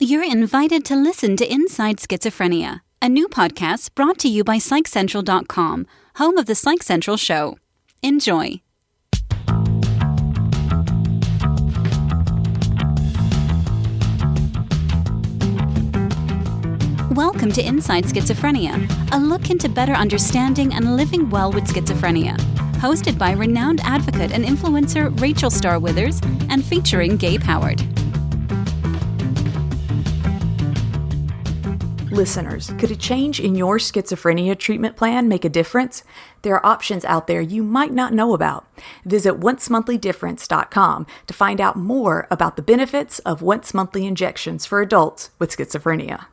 You're invited to listen to Inside Schizophrenia, a new podcast brought to you by PsychCentral.com, home of the Psych Central Show. Enjoy. Welcome to Inside Schizophrenia, a look into better understanding and living well with schizophrenia. Hosted by renowned advocate and influencer Rachel Starr-Withers and featuring Gabe Howard. Listeners, could a change in your schizophrenia treatment plan make a difference? There are options out there you might not know about. Visit oncemonthly.difference.com to find out more about the benefits of once-monthly injections for adults with schizophrenia.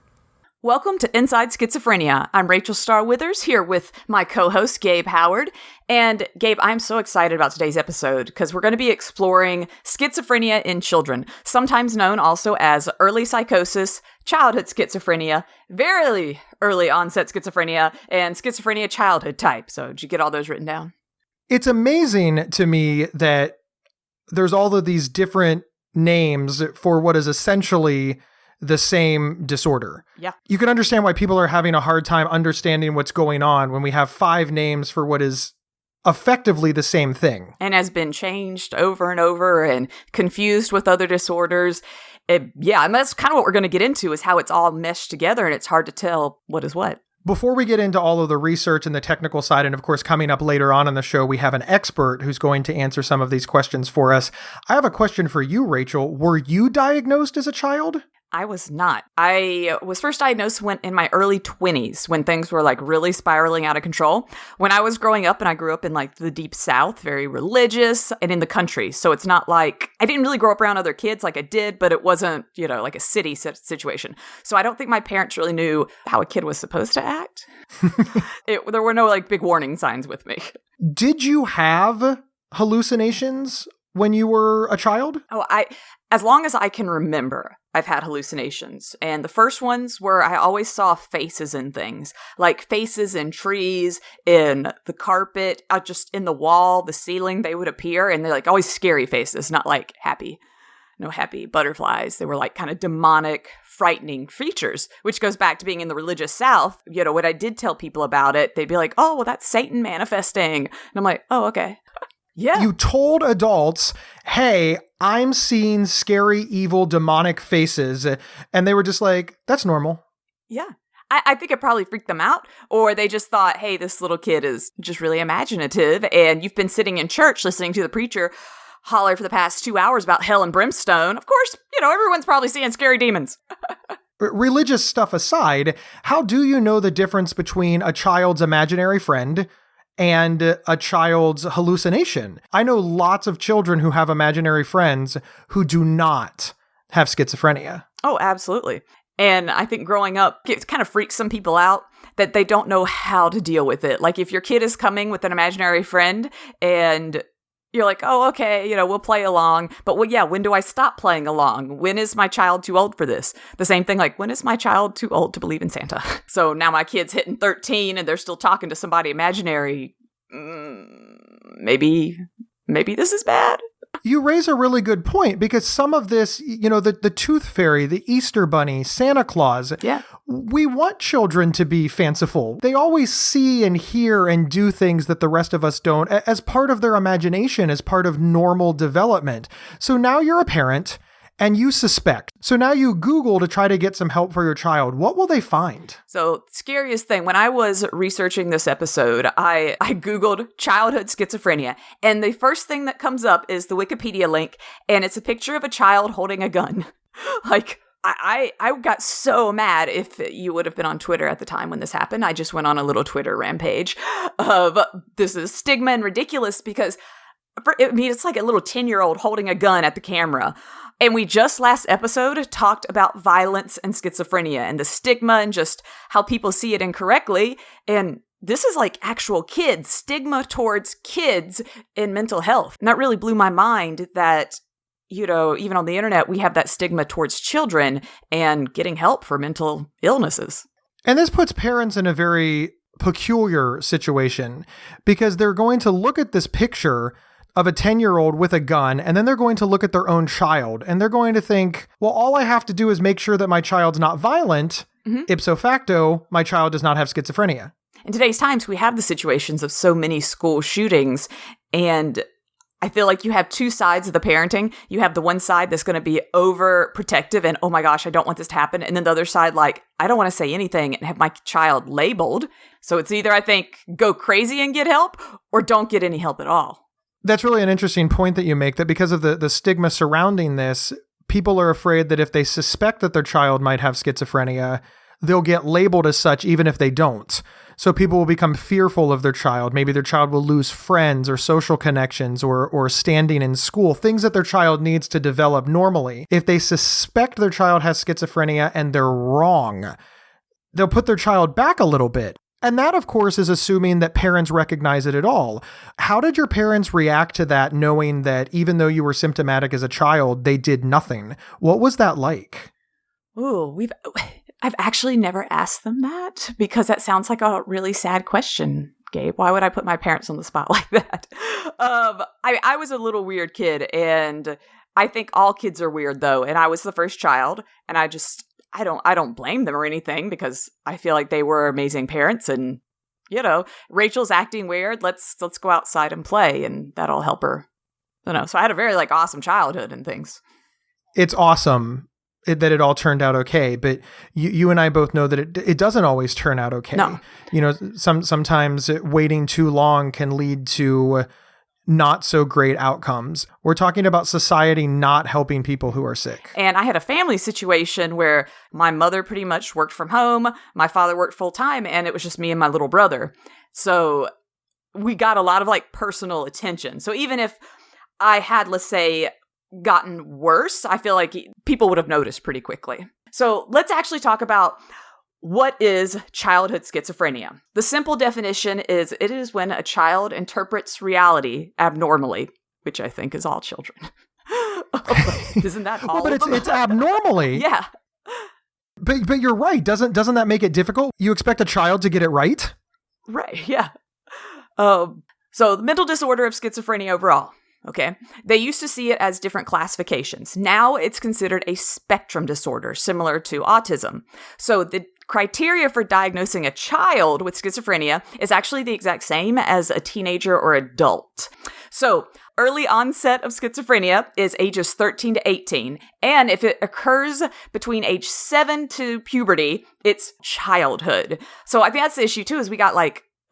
Welcome to Inside Schizophrenia. I'm Rachel Starr-Withers here with my co-host Gabe Howard. And Gabe, I'm so excited about today's episode because we're going to be exploring schizophrenia in children, sometimes known also as early psychosis, childhood schizophrenia, very early onset schizophrenia, and schizophrenia childhood type. So did you get all those written down? It's amazing to me that there's all of these different names for what is essentially the same disorder. Yeah. You can understand why people are having a hard time understanding what's going on when we have 5 names for what is effectively the same thing. And has been changed over and over and confused with other disorders. And that's kind of what we're going to get into is how it's all meshed together and it's hard to tell what is what. Before we get into all of the research and the technical side, and of course, coming up later on in the show, we have an expert who's going to answer some of these questions for us. I have a question for you, Rachel. Were you diagnosed as a child? I was not. I was first diagnosed in my early 20s when things were like really spiraling out of control. When I was growing up, and I grew up in like the deep South, very religious and in the country. So it's not like I didn't really grow up around other kids like I did, but it wasn't, like a city situation. So I don't think my parents really knew how a kid was supposed to act. There were no like big warning signs with me. Did you have hallucinations when you were a child? As long as I can remember, I've had hallucinations. And the first ones were I always saw faces in things, like faces in trees, in the carpet, just in the wall, the ceiling, they would appear. And they're like always scary faces, not like happy. No happy butterflies. They were like kind of demonic, frightening creatures, which goes back to being in the religious South. When I did tell people about it, they'd be like, oh, well, that's Satan manifesting. And I'm like, oh, okay. Yeah. You told adults, hey, I'm seeing scary, evil, demonic faces. And they were just like, that's normal. Yeah. I think it probably freaked them out. Or they just thought, hey, this little kid is just really imaginative. And you've been sitting in church listening to the preacher holler for the past 2 hours about hell and brimstone. Of course, everyone's probably seeing scary demons. Religious stuff aside, how do you know the difference between a child's imaginary friend and a child's hallucination? I know lots of children who have imaginary friends who do not have schizophrenia. Oh, absolutely. And I think growing up, it kind of freaks some people out that they don't know how to deal with it. Like if your kid is coming with an imaginary friend and you're like, oh, okay, we'll play along. But when do I stop playing along? When is my child too old for this? The same thing, like, when is my child too old to believe in Santa? So now my kid's hitting 13 and they're still talking to somebody imaginary. Maybe this is bad. You raise a really good point because some of this, the tooth fairy, the Easter bunny, Santa Claus, we want children to be fanciful. They always see and hear and do things that the rest of us don't as part of their imagination, as part of normal development. So now you're a parent and you suspect. So now you Google to try to get some help for your child. What will they find? So scariest thing, when I was researching this episode, I Googled childhood schizophrenia. And the first thing that comes up is the Wikipedia link. And it's a picture of a child holding a gun. Like, I got so mad. If you would have been on Twitter at the time when this happened, I just went on a little Twitter rampage of this is stigma and ridiculous because it's like a little 10-year-old holding a gun at the camera. And we just last episode talked about violence and schizophrenia and the stigma and just how people see it incorrectly. And this is like actual kids, stigma towards kids in mental health. And that really blew my mind that, even on the internet, we have that stigma towards children and getting help for mental illnesses. And this puts parents in a very peculiar situation because they're going to look at this picture of a 10-year-old with a gun, and then they're going to look at their own child, and they're going to think, well, all I have to do is make sure that my child's not violent. Ipso facto, my child does not have schizophrenia. In today's times, we have the situations of so many school shootings, and I feel like you have two sides of the parenting. You have the one side that's going to be overprotective and, oh my gosh, I don't want this to happen. And then the other side, like, I don't want to say anything and have my child labeled. So it's either, I think, go crazy and get help or don't get any help at all. That's really an interesting point that you make, that because of the stigma surrounding this, people are afraid that if they suspect that their child might have schizophrenia, they'll get labeled as such even if they don't. So people will become fearful of their child. Maybe their child will lose friends or social connections or standing in school, things that their child needs to develop normally. If they suspect their child has schizophrenia and they're wrong, they'll put their child back a little bit. And that, of course, is assuming that parents recognize it at all. How did your parents react to that, knowing that even though you were symptomatic as a child, they did nothing? What was that like? Ooh, I've actually never asked them that, because that sounds like a really sad question, Gabe. Why would I put my parents on the spot like that? I was a little weird kid, and I think all kids are weird, though. And I was the first child, and I don't blame them or anything, because I feel like they were amazing parents, and Rachel's acting weird. Let's go outside and play, and that'll help her. So I had a very awesome childhood and things. It's awesome that it all turned out okay, but you and I both know that it doesn't always turn out okay. No. Sometimes waiting too long can lead to not so great outcomes. We're talking about society not helping people who are sick. And I had a family situation where my mother pretty much worked from home, my father worked full time, and it was just me and my little brother. So we got a lot of personal attention. So even if I had, let's say, gotten worse, I feel like people would have noticed pretty quickly. So let's actually talk about what is childhood schizophrenia. The simple definition is it is when a child interprets reality abnormally, which I think is all children. Isn't that all? Well, but it's abnormally. Yeah. But you're right. Doesn't that make it difficult? You expect a child to get it right? Right. Yeah. So the mental disorder of schizophrenia overall. Okay. They used to see it as different classifications. Now it's considered a spectrum disorder, similar to autism. So the criteria for diagnosing a child with schizophrenia is actually the exact same as a teenager or adult. So early onset of schizophrenia is ages 13 to 18. And if it occurs between age 7 to puberty, it's childhood. So I think that's the issue too, is we got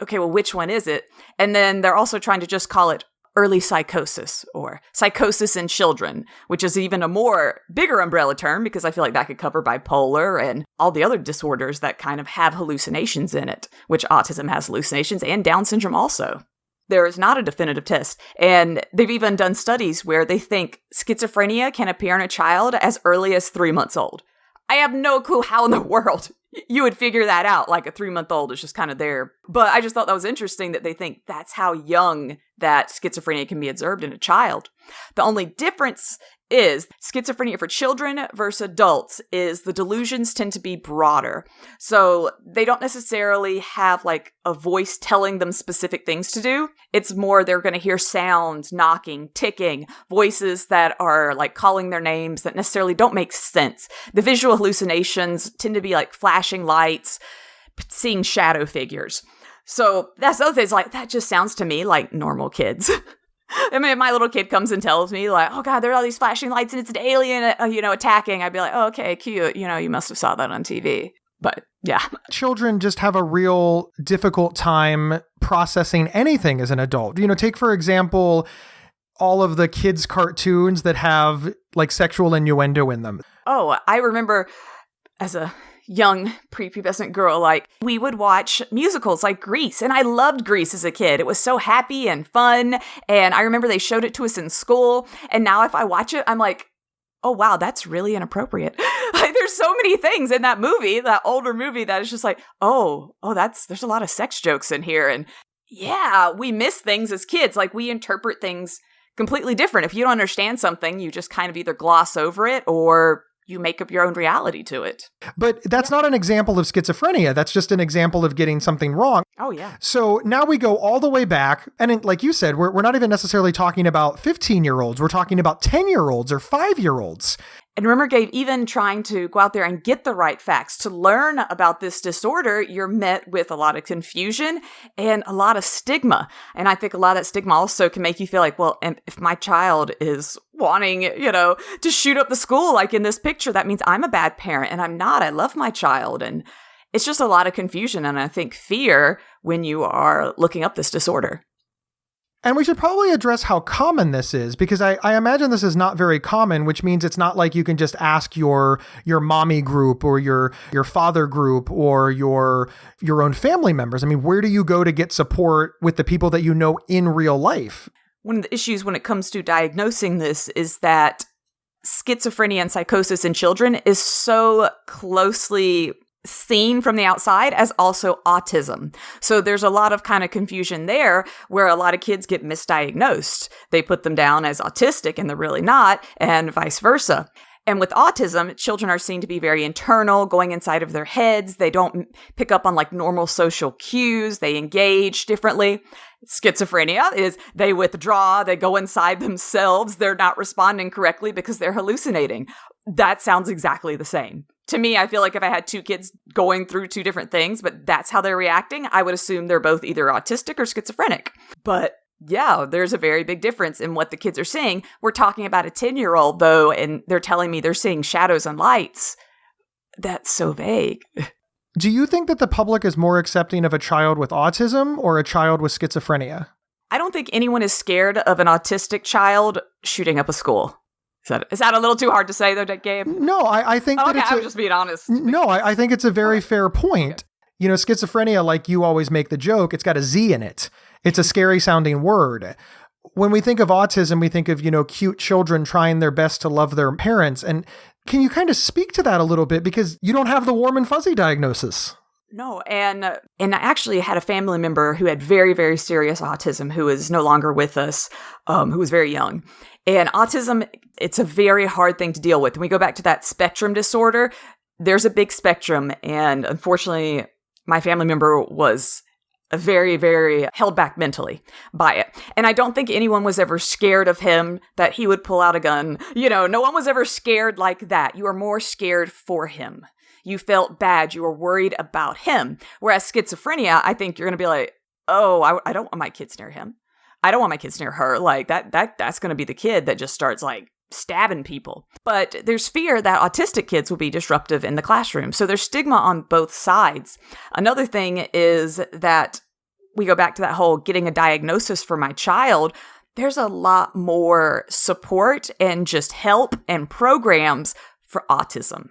okay, well, which one is it? And then they're also trying to just call it early psychosis or psychosis in children, which is even a more bigger umbrella term, because I feel like that could cover bipolar and all the other disorders that kind of have hallucinations in it, which autism has hallucinations and Down syndrome also. There is not a definitive test. And they've even done studies where they think schizophrenia can appear in a child as early as 3 months old. I have no clue how in the world you would figure that out. A 3-month-old is just kind of there. But I just thought that was interesting that they think that's how young that schizophrenia can be observed in a child. The only difference is schizophrenia for children versus adults is the delusions tend to be broader. So they don't necessarily have a voice telling them specific things to do. It's more they're going to hear sounds, knocking, ticking, voices that are calling their names that necessarily don't make sense. The visual hallucinations tend to be flashing lights, seeing shadow figures. So that's the other thing, that just sounds to me like normal kids. I mean, if my little kid comes and tells me oh God, there are all these flashing lights and it's an alien, attacking, I'd be like, oh, okay, cute. You must have saw that on TV. But yeah. Children just have a real difficult time processing anything as an adult. Take, for example, all of the kids' cartoons that have sexual innuendo in them. Oh, I remember as a young prepubescent girl, we would watch musicals like Grease, and I loved Grease as a kid. It was so happy and fun, and I remember they showed it to us in school, and now if I watch it, I'm like, oh wow, that's really inappropriate. There's so many things in that movie, that older movie, that is just there's a lot of sex jokes in here, and yeah, we miss things as kids. We interpret things completely different. If you don't understand something, you just kind of either gloss over it or you make up your own reality to it. But that's not an example of schizophrenia. That's just an example of getting something wrong. Oh, yeah. So now we go all the way back. And like you said, we're not even necessarily talking about 15-year-olds. We're talking about 10-year-olds or 5-year-olds. And remember, Gabe, even trying to go out there and get the right facts to learn about this disorder, you're met with a lot of confusion and a lot of stigma. And I think a lot of that stigma also can make you feel like, well, if my child is wanting, to shoot up the school, like in this picture, that means I'm a bad parent, and I'm not. I love my child. And it's just a lot of confusion and I think fear when you are looking up this disorder. And we should probably address how common this is, because I imagine this is not very common, which means it's not like you can just ask your mommy group or your father group or your own family members. I mean, where do you go to get support with the people that you know in real life? One of the issues when it comes to diagnosing this is that schizophrenia and psychosis in children is so closely seen from the outside as also autism. So there's a lot of kind of confusion there where a lot of kids get misdiagnosed. They put them down as autistic and they're really not, and vice versa. And with autism, children are seen to be very internal, going inside of their heads. They don't pick up on like normal social cues. They engage differently. Schizophrenia is they withdraw, they go inside themselves. They're not responding correctly because they're hallucinating. That sounds exactly the same. To me, I feel like if I had two kids going through two different things, but that's how they're reacting, I would assume they're both either autistic or schizophrenic. But yeah, there's a very big difference in what the kids are seeing. We're talking about a 10-year-old, though, and they're telling me they're seeing shadows and lights. That's so vague. Do you think that the public is more accepting of a child with autism or a child with schizophrenia? I don't think anyone is scared of an autistic child shooting up a school. Is that a little too hard to say, though, Gabe? No, I think that it's... I'm just being honest. No, I think it's a very fair point. Okay. Schizophrenia, like you always make the joke, it's got a Z in it. It's a scary sounding word. When we think of autism, we think of, cute children trying their best to love their parents. And can you kind of speak to that a little bit? Because you don't have the warm and fuzzy diagnosis. No, and I actually had a family member who had very, very serious autism who is no longer with us, who was very young. And autism, it's a very hard thing to deal with. When we go back to that spectrum disorder, there's a big spectrum. And unfortunately, my family member was very, very held back mentally by it. And I don't think anyone was ever scared of him, that he would pull out a gun. No one was ever scared like that. You are more scared for him. You felt bad. You were worried about him. Whereas schizophrenia, I think you're going to be like, oh, I don't want my kids near him. I don't want my kids near her. Like that's going to be the kid that just starts like stabbing people. But there's fear that autistic kids will be disruptive in the classroom. So there's stigma on both sides. Another thing is that we go back to that whole getting a diagnosis for my child. There's a lot more support and just help and programs for autism.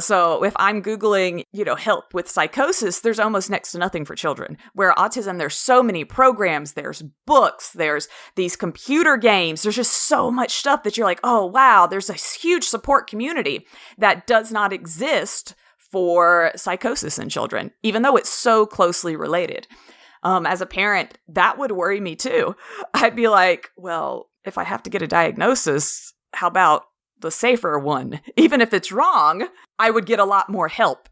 So if I'm Googling, help with psychosis, there's almost next to nothing for children. Where autism, there's so many programs, there's books, there's these computer games, there's just so much stuff that you're like, oh, wow, there's a huge support community that does not exist for psychosis in children, even though it's so closely related. As a parent, that would worry me too. I'd be like, well, if I have to get a diagnosis, how about the safer one? Even if it's wrong, I would get a lot more help.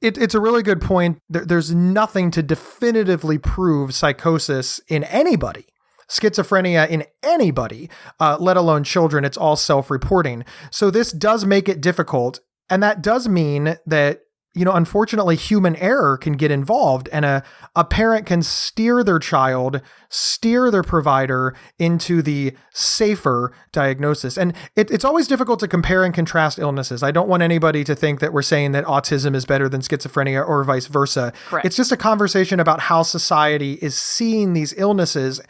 It's a really good point. There's nothing to definitively prove psychosis in anybody, schizophrenia in anybody, let alone children. It's all self-reporting. So this does make it difficult. And that does mean that, unfortunately, human error can get involved, and a parent can steer their child, steer their provider into the safer diagnosis. And it's always difficult to compare and contrast illnesses. I don't want anybody to think that we're saying that autism is better than schizophrenia or vice versa. Correct. It's just a conversation about how society is seeing these illnesses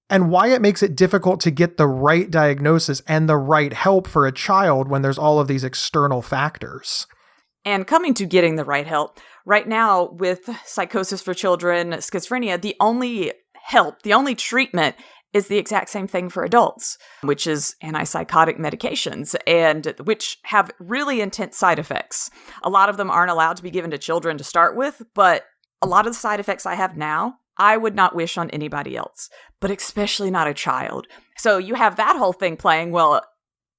and why it makes it difficult to get the right diagnosis and the right help for a child when there's all of these external factors. And coming to getting the right help, right now with psychosis for children, schizophrenia, the only help, the only treatment is the exact same thing for adults, which is antipsychotic medications, and which have really intense side effects. A lot of them aren't allowed to be given to children to start with, but a lot of the side effects I have now, I would not wish on anybody else, but especially not a child. So you have that whole thing playing, well,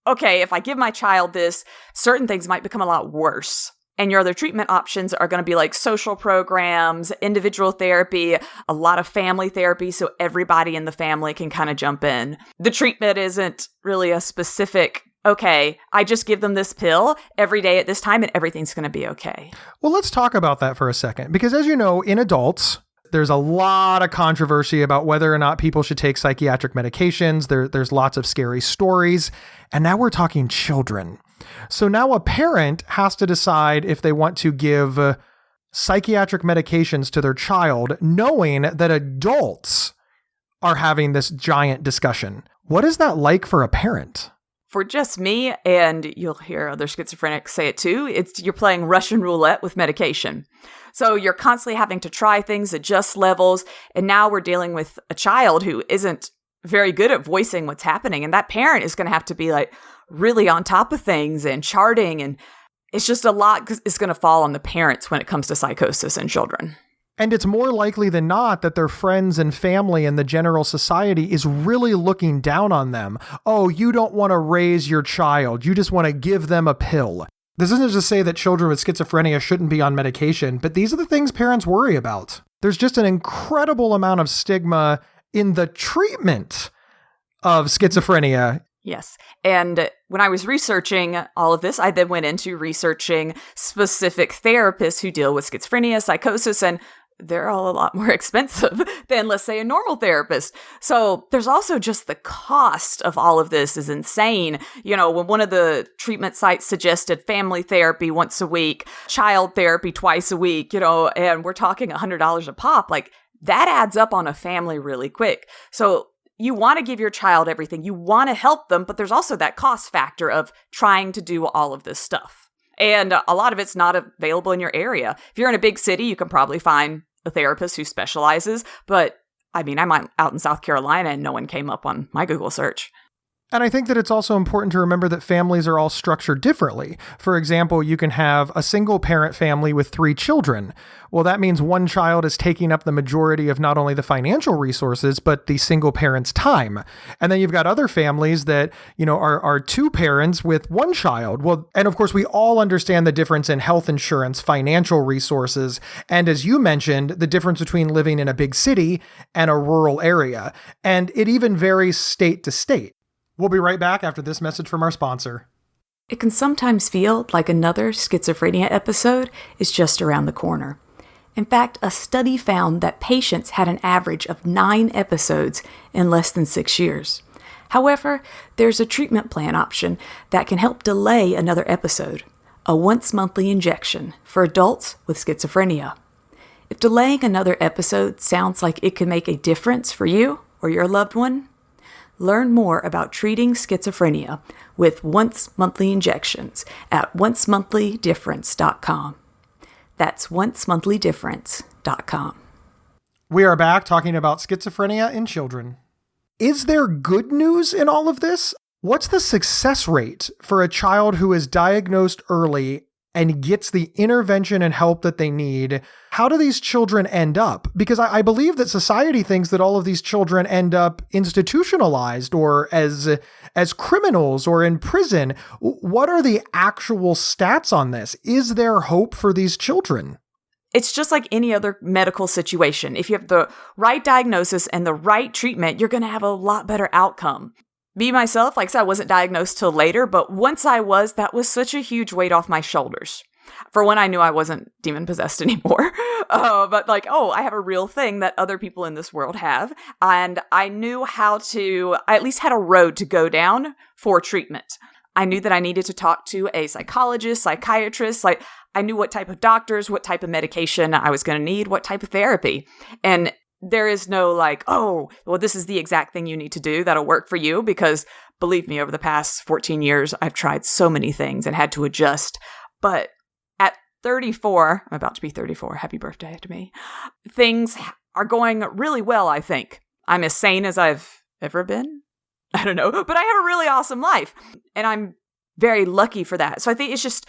okay, if I give my child this, certain things might become a lot worse. And your other treatment options are going to be like social programs, individual therapy, a lot of family therapy, so everybody in the family can kind of jump in. The treatment isn't really a specific, okay, I just give them this pill every day at this time and everything's going to be okay. Well, let's talk about that for a second, because as you know, in adults, there's a lot of controversy about whether or not people should take psychiatric medications. There's lots of scary stories. And now we're talking children. So now a parent has to decide if they want to give psychiatric medications to their child, knowing that adults are having this giant discussion. What is that like for a parent? For just me, and you'll hear other schizophrenics say it too, you're playing Russian roulette with medication. So you're constantly having to try things, adjust levels, and now we're dealing with a child who isn't very good at voicing what's happening, and that parent is going to have to be like really on top of things and charting, and it's just a lot is going to fall on the parents when it comes to psychosis in children. And it's more likely than not that their friends and family and the general society is really looking down on them. Oh, you don't want to raise your child. You just want to give them a pill. This isn't to say that children with schizophrenia shouldn't be on medication, but these are the things parents worry about. There's just an incredible amount of stigma in the treatment of schizophrenia. Yes. And when I was researching all of this, I then went into researching specific therapists who deal with schizophrenia, psychosis, and they're all a lot more expensive than, let's say, a normal therapist. So there's also just the cost of all of this is insane. You know, when one of the treatment sites suggested family therapy once a week, child therapy twice a week, you know, and we're talking $100 a pop, like that adds up on a family really quick. So you want to give your child everything. You want to help them, but there's also that cost factor of trying to do all of this stuff. And a lot of it's not available in your area. If you're in a big city, you can probably find a therapist who specializes, but I mean, I'm out in South Carolina and no one came up on my Google search. And I think that it's also important to remember that families are all structured differently. For example, you can have a single parent family with 3 children. Well, that means one child is taking up the majority of not only the financial resources, but the single parent's time. And then you've got other families that, you know, are 2 parents with 1 child. Well, and of course, we all understand the difference in health insurance, financial resources, and as you mentioned, the difference between living in a big city and a rural area. And it even varies state to state. We'll be right back after this message from our sponsor. It can sometimes feel like another schizophrenia episode is just around the corner. In fact, a study found that patients had an average of 9 episodes in less than 6 years. However, there's a treatment plan option that can help delay another episode, a once-monthly injection for adults with schizophrenia. If delaying another episode sounds like it could make a difference for you or your loved one, learn more about treating schizophrenia with once-monthly injections at oncemonthly.difference.com. That's oncemonthly.difference.com. We are back talking about schizophrenia in children. Is there good news in all of this? What's the success rate for a child who is diagnosed early and gets the intervention and help that they need? How do these children end up? Because I believe that society thinks that all of these children end up institutionalized or as criminals or in prison. What are the actual stats on this? Is there hope for these children? It's just like any other medical situation. If you have the right diagnosis and the right treatment, you're going to have a lot better outcome. Me, myself, like I said, I wasn't diagnosed till later, but once I was, that was such a huge weight off my shoulders. For when I knew I wasn't demon-possessed anymore. But like, oh, I have a real thing that other people in this world have. And I knew I at least had a road to go down for treatment. I knew that I needed to talk to a psychologist, psychiatrist. Like, I knew what type of doctors, what type of medication I was going to need, what type of therapy. And there is no like, oh, well, this is the exact thing you need to do that'll work for you. Because believe me, over the past 14 years, I've tried so many things and had to adjust. But at 34, I'm about to be 34, happy birthday to me, things are going really well, I think. I'm as sane as I've ever been. I don't know, but I have a really awesome life. And I'm very lucky for that. So I think it's just,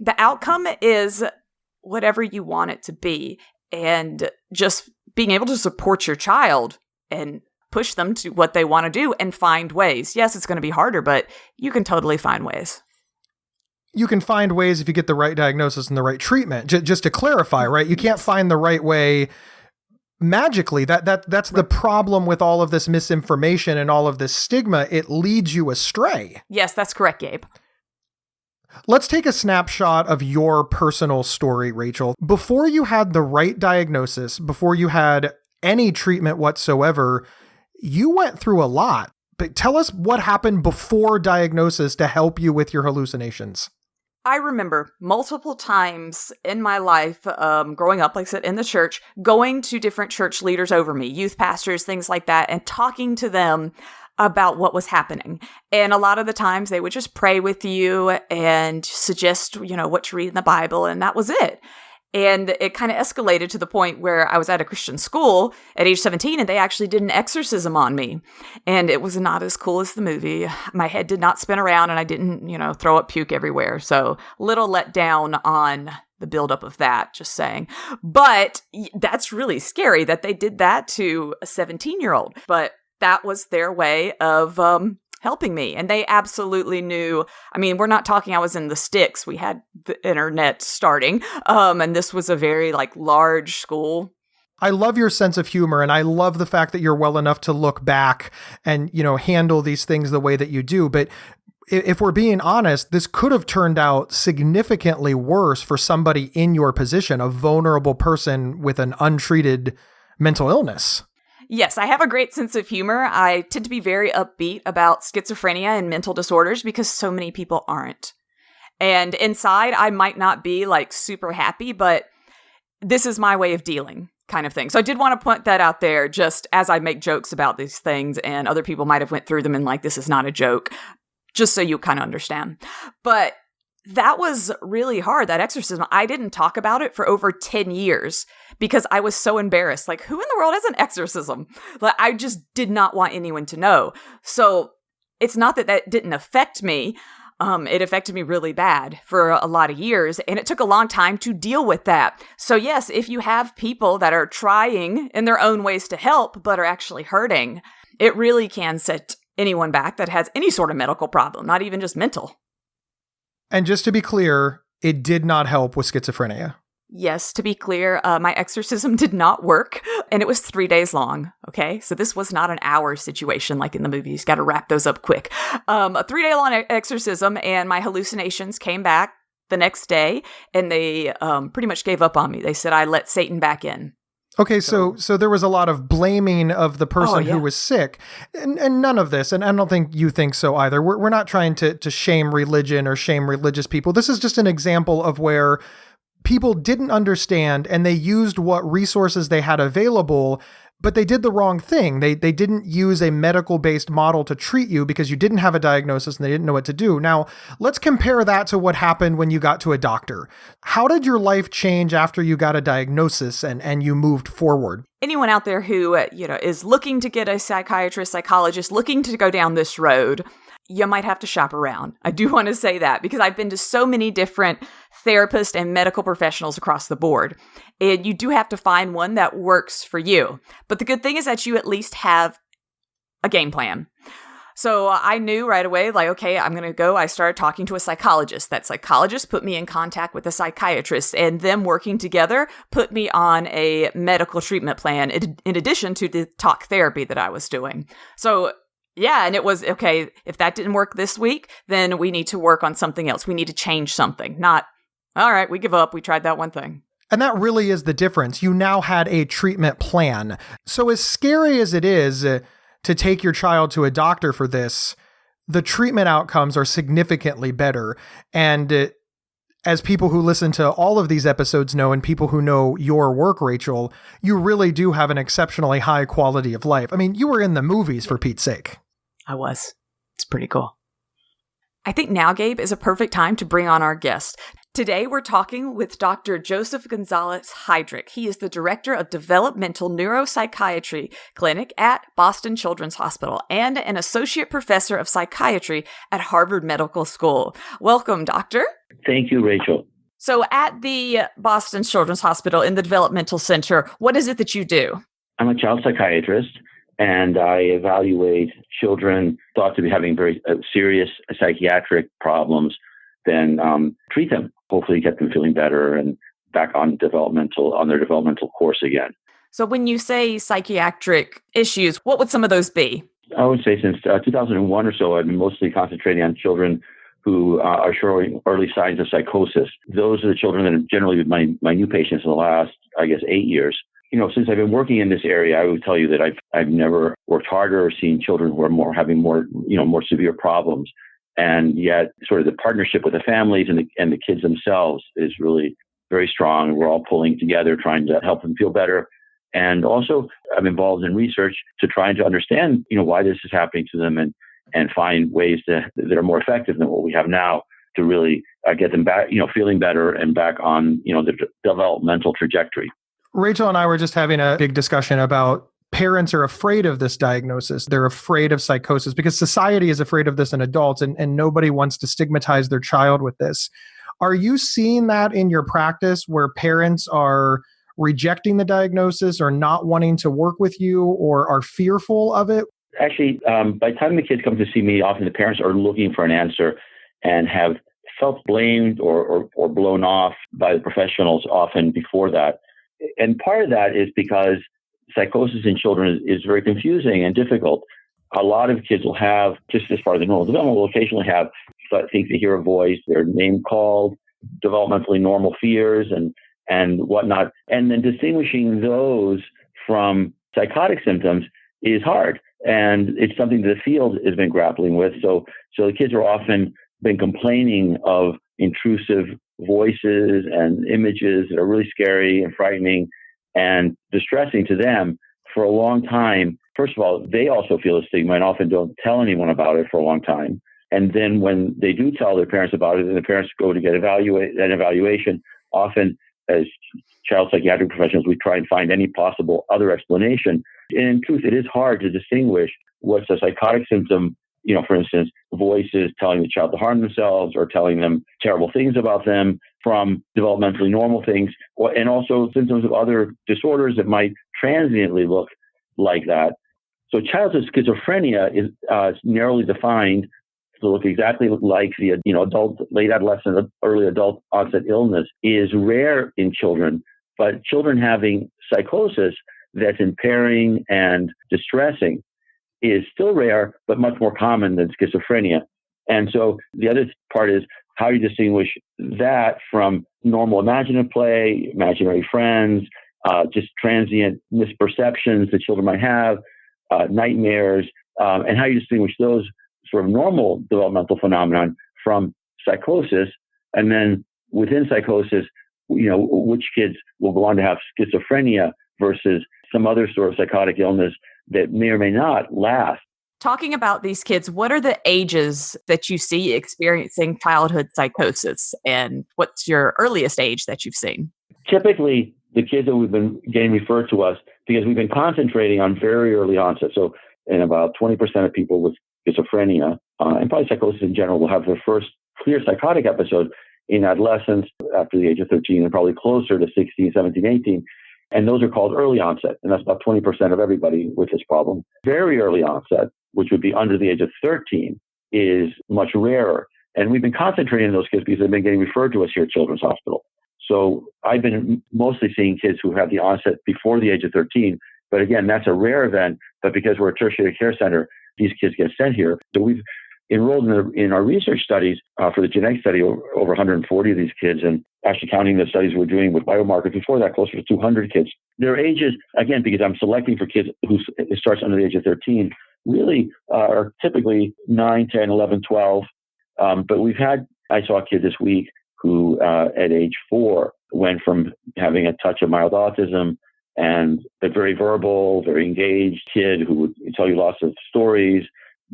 the outcome is whatever you want it to be. And just being able to support your child and push them to what they want to do and find ways. Yes, it's going to be harder, but you can totally find ways. You can find ways if you get the right diagnosis and the right treatment. Just to clarify, right? You can't find the right way magically. That's the problem with all of this misinformation and all of this stigma. It leads you astray. Yes, that's correct, Gabe. Let's take a snapshot of your personal story, Rachel. Before you had the right diagnosis, before you had any treatment whatsoever, you went through a lot. But tell us what happened before diagnosis to help you with your hallucinations. I remember multiple times in my life, growing up, like I said, in the church, going to different church leaders over me, youth pastors, things like that, and talking to them about what was happening. And a lot of the times they would just pray with you and suggest, what to read in the Bible, and that was it. And it kind of escalated to the point where I was at a Christian school at age 17, and they actually did an exorcism on me. And it was not as cool as the movie. My head did not spin around, and I didn't, throw up puke everywhere. So little let down on the buildup of that, just saying. But that's really scary that they did that to a 17-year-old. But that was their way of helping me. And they absolutely knew. I mean, we're not talking I was in the sticks. We had the internet starting. And this was a very large school. I love your sense of humor, and I love the fact that you're well enough to look back and, handle these things the way that you do. But if we're being honest, this could have turned out significantly worse for somebody in your position, a vulnerable person with an untreated mental illness. Yes, I have a great sense of humor. I tend to be very upbeat about schizophrenia and mental disorders because so many people aren't. And inside, I might not be super happy, but this is my way of dealing, kind of thing. So I did want to point that out there just as I make jokes about these things, and other people might have went through them and this is not a joke, just so you kind of understand. But that was really hard, that exorcism. I didn't talk about it for over 10 years because I was so embarrassed. Who in the world has an exorcism? I just did not want anyone to know. So it's not that didn't affect me. It affected me really bad for a lot of years, and it took a long time to deal with that. So yes, if you have people that are trying in their own ways to help but are actually hurting, it really can set anyone back that has any sort of medical problem, not even just mental. And just to be clear, it did not help with schizophrenia. Yes, to be clear, my exorcism did not work, and it was 3 days long, okay? So this was not an hour situation like in the movies. Got to wrap those up quick. A 3-day-long exorcism, and my hallucinations came back the next day, and they pretty much gave up on me. They said I let Satan back in. Okay, so there was a lot of blaming of the person who was sick, and none of this, and I don't think you think so either. We're not trying to shame religion or shame religious people. This is just an example of where people didn't understand, and they used what resources they had available, but they did the wrong thing. They didn't use a medical-based model to treat you because you didn't have a diagnosis and they didn't know what to do. Now, let's compare that to what happened when you got to a doctor. How did your life change after you got a diagnosis and you moved forward? Anyone out there who, is looking to get a psychiatrist, psychologist, looking to go down this road, you might have to shop around. I do want to say that because I've been to so many different therapists and medical professionals across the board. And you do have to find one that works for you. But the good thing is that you at least have a game plan. So I knew right away, okay, I'm going to go. I started talking to a psychologist. That psychologist put me in contact with a psychiatrist, and them working together put me on a medical treatment plan in addition to the talk therapy that I was doing. So yeah, and it was, okay, if that didn't work this week, then we need to work on something else. We need to change something. Not, all right, we give up. We tried that one thing. And that really is the difference. You now had a treatment plan. So as scary as it is to take your child to a doctor for this, the treatment outcomes are significantly better. And as people who listen to all of these episodes know, and people who know your work, Rachel, you really do have an exceptionally high quality of life. I mean, you were in the movies, for Pete's sake. I was. It's pretty cool. I think now, Gabe, is a perfect time to bring on our guest. Today, we're talking with Dr. Joseph Gonzalez-Heydrich. He is the Director of Developmental Neuropsychiatry Clinic at Boston Children's Hospital and an Associate Professor of Psychiatry at Harvard Medical School. Welcome, Doctor. Thank you, Rachel. So at the Boston Children's Hospital in the Developmental Center, what is it that you do? I'm a child psychiatrist, and I evaluate children thought to be having very serious psychiatric problems, then treat them, hopefully get them feeling better and back on their developmental course again. So when you say psychiatric issues, what would some of those be? I would say since 2001 or so, I've been mostly concentrating on children who are showing early signs of psychosis. Those are the children that have generally been my new patients in the last, 8 years. Since I've been working in this area, I would tell you that I've never worked harder or seen children who are having more severe problems. And yet sort of the partnership with the families and the kids themselves is really very strong. We're all pulling together, trying to help them feel better. And also I'm involved in research to try to understand, why this is happening to them and find ways that are more effective than what we have now to really get them back, feeling better and back on, the developmental trajectory. Rachel and I were just having a big discussion about parents are afraid of this diagnosis. They're afraid of psychosis because society is afraid of this in adults and nobody wants to stigmatize their child with this. Are you seeing that in your practice where parents are rejecting the diagnosis or not wanting to work with you or are fearful of it? Actually, by the time the kids come to see me, often the parents are looking for an answer and have felt blamed or blown off by the professionals often before that. And part of that is because psychosis in children is very confusing and difficult. A lot of kids will have, just as far as the normal development, will occasionally have think they hear a voice, their name called, developmentally normal fears and whatnot. And then distinguishing those from psychotic symptoms is hard. And it's something that the field has been grappling with. So the kids are often been complaining of intrusive voices and images that are really scary and frightening and distressing to them for a long time. First of all, they also feel a stigma and often don't tell anyone about it for a long time. And then when they do tell their parents about it, and the parents go to get an evaluation, often as child psychiatric professionals, we try and find any possible other explanation. And in truth, it is hard to distinguish what's a psychotic symptom, for instance, voices telling the child to harm themselves or telling them terrible things about them, from developmentally normal things, and also symptoms of other disorders that might transiently look like that. So childhood schizophrenia is narrowly defined to look exactly like the adult, late adolescent, early adult onset illness is rare in children, but children having psychosis that's impairing and distressing is still rare, but much more common than schizophrenia. And so the other part is how you distinguish that from normal imaginative play, imaginary friends, just transient misperceptions that children might have, nightmares, and how you distinguish those sort of normal developmental phenomenon from psychosis. And then within psychosis, which kids will go on to have schizophrenia versus some other sort of psychotic illness that may or may not last. Talking about these kids, what are the ages that you see experiencing childhood psychosis? And what's your earliest age that you've seen? Typically, the kids that we've been getting referred to us, because we've been concentrating on very early onset. So in about 20% of people with schizophrenia, and probably psychosis in general, will have their first clear psychotic episode in adolescence after the age of 13 and probably closer to 16, 17, 18. And those are called early onset. And that's about 20% of everybody with this problem. Very early onset, which would be under the age of 13, is much rarer. And we've been concentrating on those kids because they've been getting referred to us here at Children's Hospital. So I've been mostly seeing kids who have the onset before the age of 13. But again, that's a rare event. But because we're a tertiary care center, these kids get sent here. So we've enrolled in our research studies for the genetic study over 140 of these kids, and actually counting the studies we're doing with biomarkers before that, closer to 200 kids. Their ages, again, because I'm selecting for kids who starts under the age of 13, really are typically 9, 10, 11, 12. But I saw a kid this week who at age 4 went from having a touch of mild autism and a very verbal, very engaged kid who would tell you lots of stories,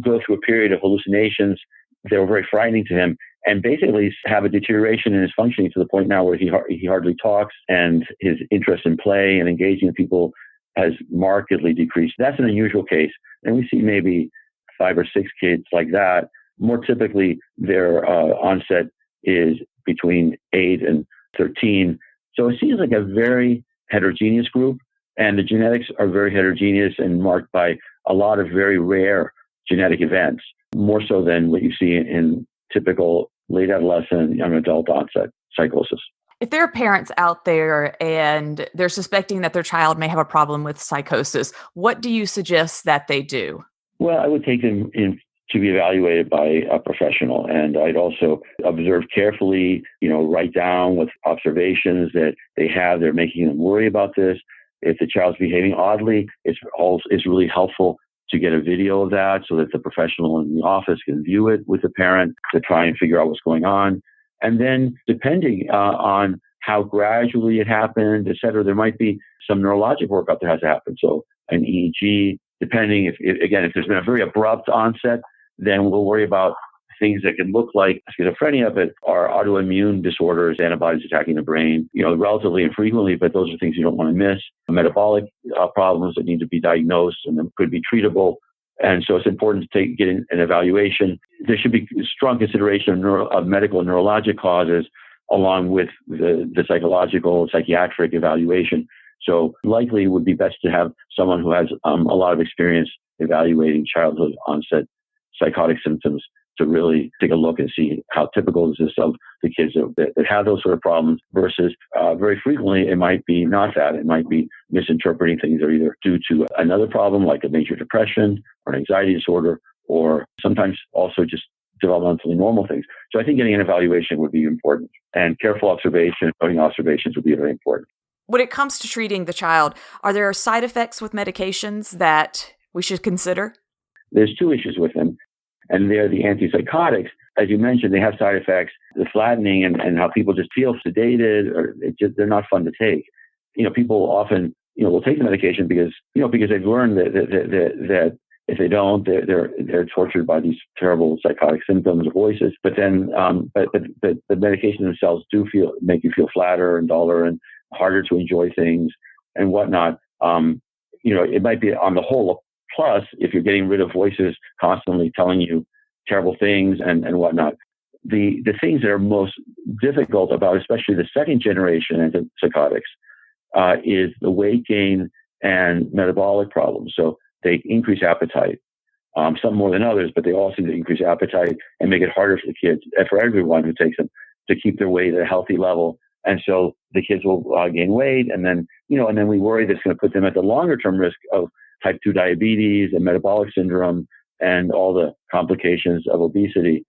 go through a period of hallucinations that were very frightening to him, and basically have a deterioration in his functioning to the point now where he hardly talks, and his interest in play and engaging with people has markedly decreased. That's an unusual case. And we see maybe 5 or 6 kids like that. More typically, their onset is between 8 and 13. So it seems like a very heterogeneous group, and the genetics are very heterogeneous and marked by a lot of very rare genetic events, more so than what you see in typical late adolescent, young adult onset psychosis. If there are parents out there and they're suspecting that their child may have a problem with psychosis, what do you suggest that they do? Well, I would take them in to be evaluated by a professional. And I'd also observe carefully, write down with observations that they have. They're making them worry about this. If the child's behaving oddly, it's really helpful to get a video of that so that the professional in the office can view it with the parent to try and figure out what's going on. And then depending on how gradually it happened, et cetera, there might be some neurologic workup that has to happen. So an EEG, depending if there's been a very abrupt onset, then we'll worry about things that can look like schizophrenia, but are autoimmune disorders, antibodies attacking the brain, relatively infrequently, but those are things you don't want to miss. Metabolic problems that need to be diagnosed and then could be treatable. And so it's important to get an evaluation. There should be strong consideration of medical and neurologic causes along with the psychological, psychiatric evaluation. So likely it would be best to have someone who has a lot of experience evaluating childhood onset psychotic symptoms to really take a look and see how typical is this of the kids that have those sort of problems versus very frequently it might be not that. It might be misinterpreting things that are either due to another problem like a major depression or an anxiety disorder, or sometimes also just developmentally normal things. So I think getting an evaluation would be important, and careful observation, noting observations would be very important. When it comes to treating the child, are there side effects with medications that we should consider? There's two issues with them. And they're the antipsychotics. As you mentioned, they have side effects, the flattening and how people just feel sedated, or they're not fun to take. People often, will take the medication because they've learned that if they don't, they're tortured by these terrible psychotic symptoms or voices. But then, but the medications themselves do make you feel flatter and duller and harder to enjoy things and whatnot. It might be on the whole. Plus, if you're getting rid of voices constantly telling you terrible things and whatnot, the things that are most difficult about, especially the second generation antipsychotics, is the weight gain and metabolic problems. So they increase appetite, some more than others, but they all seem to increase appetite and make it harder for the kids and for everyone who takes them to keep their weight at a healthy level. And so the kids will gain weight, and then we worry that's going to put them at the longer term risk of type 2 diabetes and metabolic syndrome and all the complications of obesity.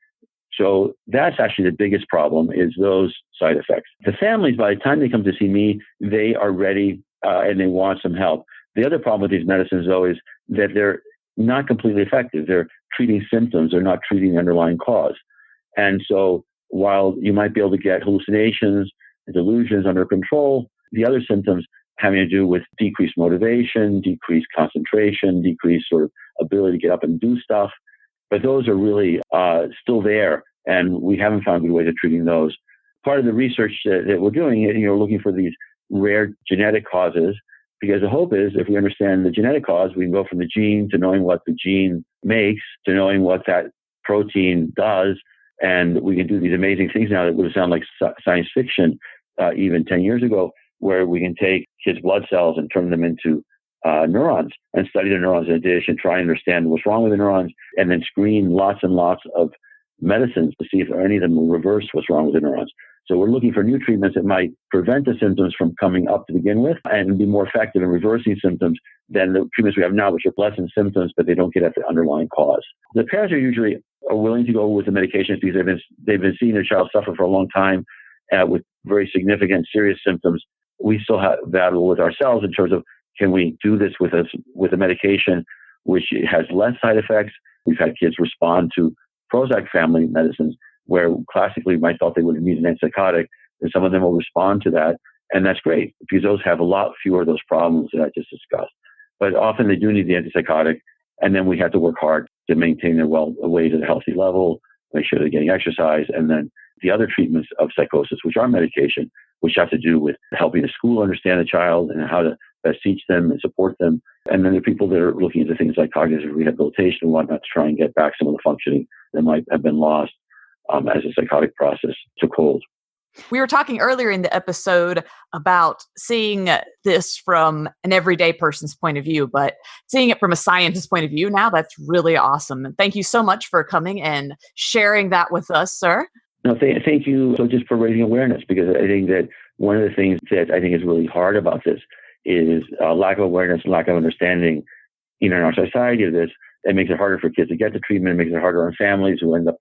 So that's actually the biggest problem, is those side effects. The families, by the time they come to see me, they are ready and they want some help. The other problem with these medicines, though, is that they're not completely effective. They're treating symptoms. They're not treating the underlying cause. And so while you might be able to get hallucinations and delusions under control, the other symptoms having to do with decreased motivation, decreased concentration, decreased sort of ability to get up and do stuff. But those are really still there, and we haven't found good ways of treating those. Part of the research that we're doing is, looking for these rare genetic causes, because the hope is if we understand the genetic cause, we can go from the gene to knowing what the gene makes to knowing what that protein does. And we can do these amazing things now that would sound like science fiction even 10 years ago, where we can take kids' blood cells and turn them into neurons and study the neurons in a dish and try and understand what's wrong with the neurons, and then screen lots and lots of medicines to see if any of them will reverse what's wrong with the neurons. So we're looking for new treatments that might prevent the symptoms from coming up to begin with and be more effective in reversing symptoms than the treatments we have now, which are lessen symptoms, but they don't get at the underlying cause. The parents are usually willing to go with the medications because they've been seeing their child suffer for a long time with very significant, serious symptoms. We still have battle with ourselves in terms of, can we do this with a medication which has less side effects? We've had kids respond to Prozac family medicines where classically you might thought they would need an antipsychotic, and some of them will respond to that. And that's great because those have a lot fewer of those problems that I just discussed. But often they do need the antipsychotic, and then we have to work hard to maintain their weight at a healthy level, make sure they're getting exercise, and then the other treatments of psychosis, which are medication, which have to do with helping the school understand the child and how to best teach them and support them. And then there are people that are looking into things like cognitive rehabilitation and whatnot to try and get back some of the functioning that might have been lost as a psychotic process took hold. We were talking earlier in the episode about seeing this from an everyday person's point of view, but seeing it from a scientist's point of view now, that's really awesome. And thank you so much for coming and sharing that with us, sir. No, thank you just for raising awareness, because I think that one of the things that I think is really hard about this is lack of awareness, lack of understanding in our society of this. It makes it harder for kids to get the treatment. It makes it harder on families who end up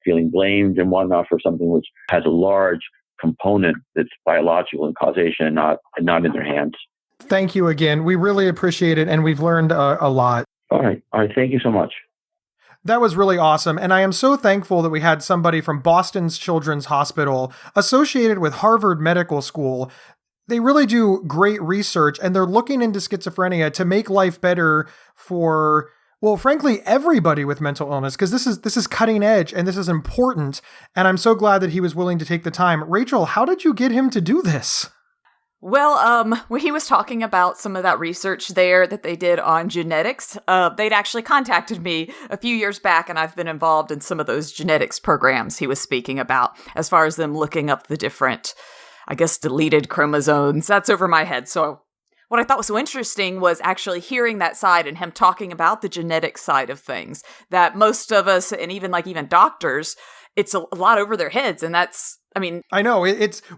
feeling blamed and whatnot for something which has a large component that's biological and causation and not in their hands. Thank you again. We really appreciate it, and we've learned a lot. All right. Thank you so much. That was really awesome, and I am so thankful that we had somebody from Boston's Children's Hospital associated with Harvard Medical School. They really do great research, and they're looking into schizophrenia to make life better for, well, frankly, everybody with mental illness, because this is cutting edge and this is important, and I'm so glad that he was willing to take the time. Rachel, how did you get him to do this? Well, when he was talking about some of that research there that they did on genetics, they'd actually contacted me a few years back, and I've been involved in some of those genetics programs he was speaking about, as far as them looking up the different, I guess, deleted chromosomes. That's over my head. So what I thought was so interesting was actually hearing that side and him talking about the genetic side of things, that most of us, and even doctors, it's a lot over their heads. And that's, I know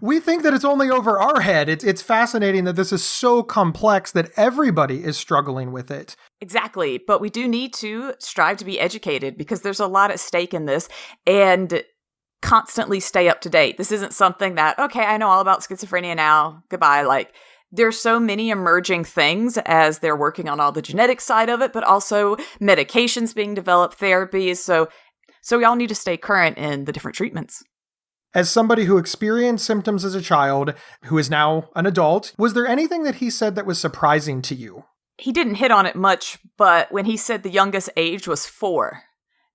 we think that it's only over our head. It's fascinating that this is so complex that everybody is struggling with it. Exactly. But we do need to strive to be educated, because there's a lot at stake in this, and constantly stay up to date. This isn't something that, okay, I know all about schizophrenia now, goodbye. There's so many emerging things as they're working on all the genetic side of it, but also medications being developed, therapies. So we all need to stay current in the different treatments. As somebody who experienced symptoms as a child, who is now an adult, was there anything that he said that was surprising to you? He didn't hit on it much, but when he said the youngest age was 4,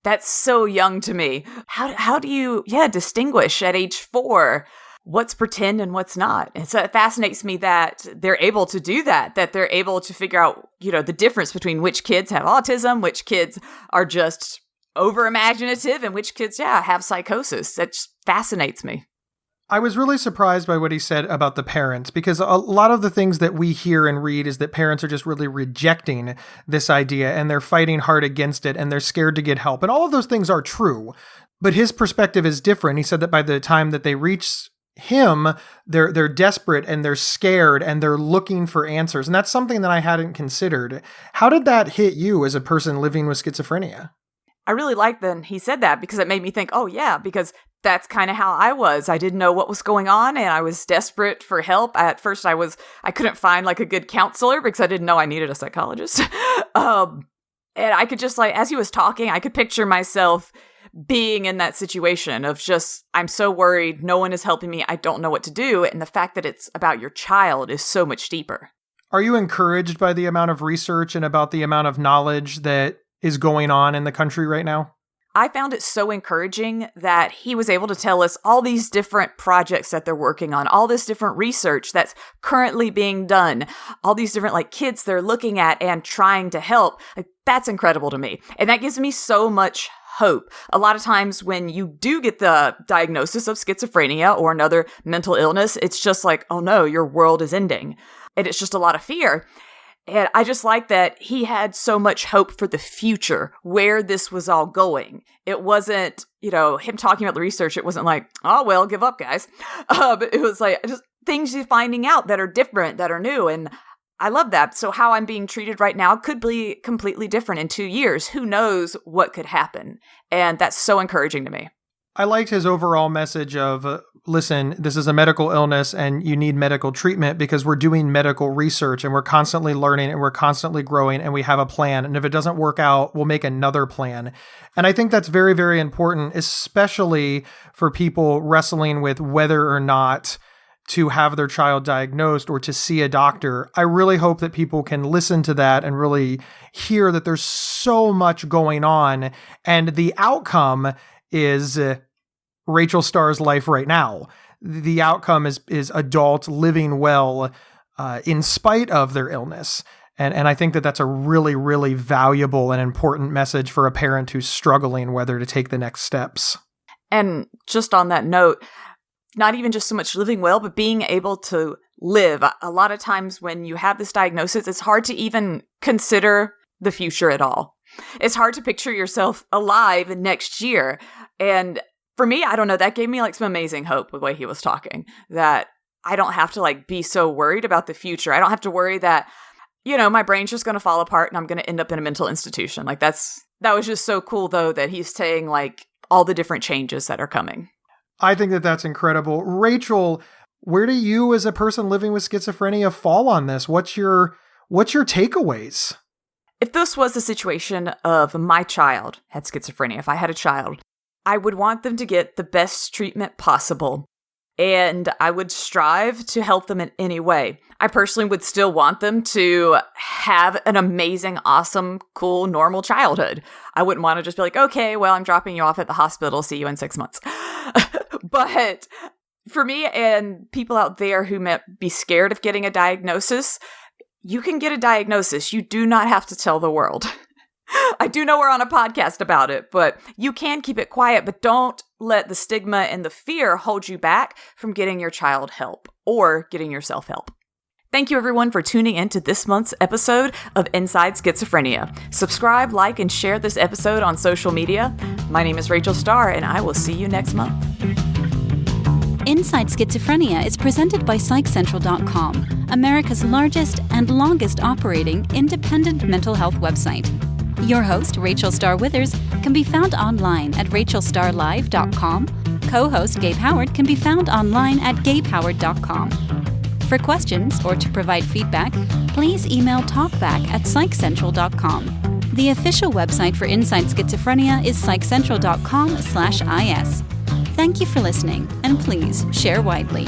that's so young to me. How do you, distinguish at age 4 what's pretend and what's not? And so it fascinates me that they're able to do that they're able to figure out, the difference between which kids have autism, which kids are just over imaginative, and which kids, have psychosis. That just fascinates me. I was really surprised by what he said about the parents, because a lot of the things that we hear and read is that parents are just really rejecting this idea, and they're fighting hard against it, and they're scared to get help. And all of those things are true, but his perspective is different. He said that by the time that they reach him, they're desperate and they're scared and they're looking for answers. And that's something that I hadn't considered. How did that hit you as a person living with schizophrenia? I really liked that he said that, because it made me think, oh yeah, because that's kind of how I was. I didn't know what was going on, and I was desperate for help. At first I couldn't find a good counselor, because I didn't know I needed a psychologist. And I could just as he was talking, I could picture myself being in that situation of just, I'm so worried, no one is helping me, I don't know what to do. And the fact that it's about your child is so much deeper. Are you encouraged by the amount of research and about the amount of knowledge that is going on in the country right now? I found it so encouraging that he was able to tell us all these different projects that they're working on, all this different research that's currently being done, all these different kids they're looking at and trying to help. That's incredible to me. And that gives me so much hope. A lot of times when you do get the diagnosis of schizophrenia or another mental illness, it's just oh no, your world is ending. And it's just a lot of fear. And I just like that he had so much hope for the future, where this was all going. It wasn't, him talking about the research. It wasn't oh, well, give up, guys. But it was just things you're finding out that are different, that are new. And I love that. So how I'm being treated right now could be completely different in 2 years. Who knows what could happen? And that's so encouraging to me. I liked his overall message of, listen, this is a medical illness and you need medical treatment, because we're doing medical research and we're constantly learning and we're constantly growing and we have a plan. And if it doesn't work out, we'll make another plan. And I think that's very, very important, especially for people wrestling with whether or not to have their child diagnosed or to see a doctor. I really hope that people can listen to that and really hear that there's so much going on, and the outcome is Rachel Starr's life right now. The outcome is adults living well in spite of their illness. And I think that that's a really, really valuable and important message for a parent who's struggling whether to take the next steps. And just on that note, not even just so much living well, but being able to live. A lot of times when you have this diagnosis, it's hard to even consider the future at all. It's hard to picture yourself alive next year. And for me, I don't know, that gave me like some amazing hope with the way he was talking, that I don't have to like be so worried about the future. I don't have to worry that, you know, my brain's just going to fall apart and I'm going to end up in a mental institution. Like that was just so cool though, that he's saying like all the different changes that are coming. I think that that's incredible. Rachel, where do you as a person living with schizophrenia fall on this? What's your takeaways? If this was a situation of my child had schizophrenia, if I had a child, I would want them to get the best treatment possible. And I would strive to help them in any way. I personally would still want them to have an amazing, awesome, cool, normal childhood. I wouldn't want to just be like, okay, well, I'm dropping you off at the hospital. See you in 6 months. But for me and people out there who might be scared of getting a diagnosis, you can get a diagnosis. You do not have to tell the world. I do know we're on a podcast about it, but you can keep it quiet, but don't let the stigma and the fear hold you back from getting your child help or getting yourself help. Thank you everyone for tuning in to this month's episode of Inside Schizophrenia. Subscribe, like, and share this episode on social media. My name is Rachel Starr, and I will see you next month. Inside Schizophrenia is presented by PsychCentral.com, America's largest and longest operating independent mental health website. Your host, Rachel Starr Withers, can be found online at rachelstarlive.com. Co-host Gabe Howard can be found online at gabehoward.com. For questions or to provide feedback, please email talkback@psychcentral.com. The official website for Inside Schizophrenia is psychcentral.com/is. Thank you for listening, and please share widely.